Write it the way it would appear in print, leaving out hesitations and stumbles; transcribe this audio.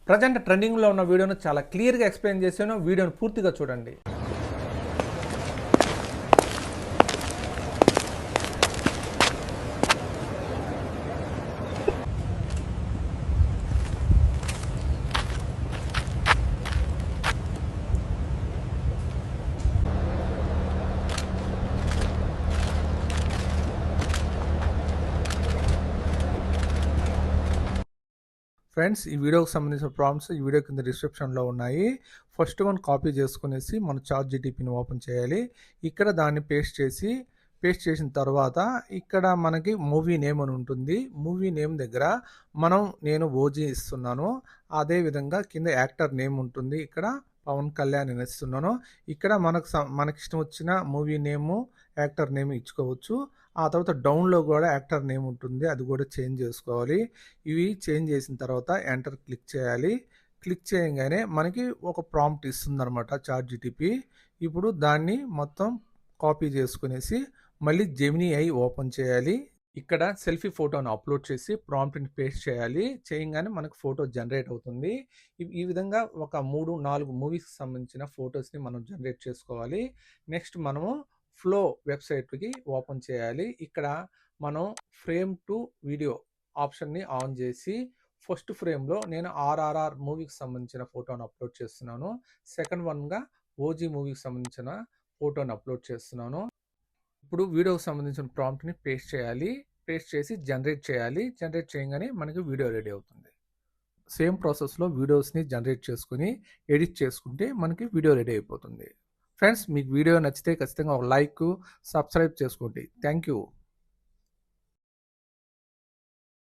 Present ట్రెండింగ్లో ఉన్న వీడియోను చాలా క్లియర్గా ఎక్స్ప్లెయిన్ చేశాను. వీడియోను పూర్తిగా చూడండి. ఫ్రెండ్స్, ఈ వీడియోకి సంబంధించిన ప్రాంప్ట్స్ ఈ వీడియో కింద డిస్క్రిప్షన్లో ఉన్నాయి. ఫస్ట్ వన్ కాపీ చేసుకునేసి మన చాట్ జీటీపీని ఓపెన్ చేయాలి. ఇక్కడ దాన్ని పేస్ట్ చేసిన తర్వాత ఇక్కడ మనకి మూవీ నేమ్ అని ఉంటుంది. మూవీ నేమ్ దగ్గర నేను ఓజీ ఇస్తున్నాను. అదేవిధంగా కింద యాక్టర్ నేమ్ ఉంటుంది. ఇక్కడ పవన్ కళ్యాణ్ అని ఇస్తున్నాను. ఇక్కడ మనకి ఇష్టం వచ్చిన మూవీ నేము, యాక్టర్ నేమ్ ఇచ్చుకోవచ్చు. ఆ తర్వాత డౌన్లో కూడా యాక్టర్ నేమ్ ఉంటుంది, అది కూడా చేంజ్ చేసుకోవాలి. ఇవి చేంజ్ చేసిన తర్వాత ఎంటర్ క్లిక్ చేయాలి. క్లిక్ చేయగానే మనకి ఒక ప్రాంప్ట్ ఇస్తుంది అనమాట చాట్ జీటీపీ. ఇప్పుడు దాన్ని మొత్తం కాపీ చేసుకునేసి మళ్ళీ జెమినీ ఐ ఓపెన్ చేయాలి. ఇక్కడ సెల్ఫీ ఫోటోను అప్లోడ్ చేసి ప్రాంప్ట్ని పేస్ట్ చేయాలి. చేయగానే మనకు ఫోటో జనరేట్ అవుతుంది. ఈ విధంగా ఒక 3-4 మూవీస్కి సంబంధించిన ఫొటోస్ని మనం జనరేట్ చేసుకోవాలి. నెక్స్ట్ మనము ఫ్లో వెబ్సైట్కి ఓపెన్ చేయాలి. ఇక్కడ మనం ఫ్రేమ్ టు వీడియో ఆప్షన్ని ఆన్ చేసి ఫస్ట్ ఫ్రేమ్లో నేను ఆర్ఆర్ఆర్ మూవీకి సంబంధించిన ఫోటోను అప్లోడ్ చేస్తున్నాను. సెకండ్ వన్గా ఓజీ మూవీకి సంబంధించిన ఫోటోని అప్లోడ్ చేస్తున్నాను. ఇప్పుడు వీడియోకి సంబంధించిన ప్రాంప్ట్ని పేస్ట్ చేయాలి. పేస్ట్ చేసి జనరేట్ చేయాలి. జనరేట్ చేయగానే మనకి వీడియో రెడీ అవుతుంది. సేమ్ ప్రాసెస్లో వీడియోస్ని జనరేట్ చేసుకుని ఎడిట్ చేసుకుంటే మనకి వీడియో రెడీ అయిపోతుంది. ఫ్రెండ్స్, మీకు వీడియో నచ్చితే ఖచ్చితంగా ఒక లైక్, సబ్స్క్రైబ్ చేసుకోండి. Thank you.